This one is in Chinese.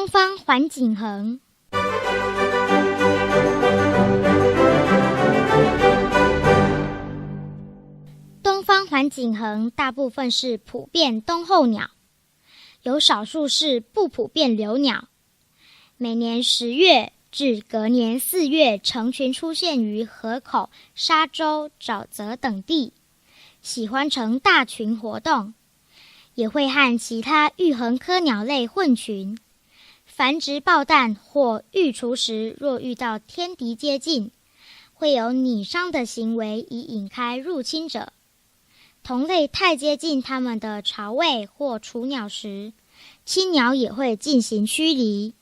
东方环颈鸻。东方环颈鸻大部分是普遍冬候鸟，有少数是不普遍留鸟。每年10月至隔年4月成群出现于河口、沙洲、沼泽等地，喜欢成大群活动，也会和其他玉鸻科鸟类混群。繁殖抱蛋或育雏时，若遇到天敌接近，会有拟伤的行为以引开入侵者。同类太接近它们的巢位或雏鸟时，亲鸟也会进行驱离。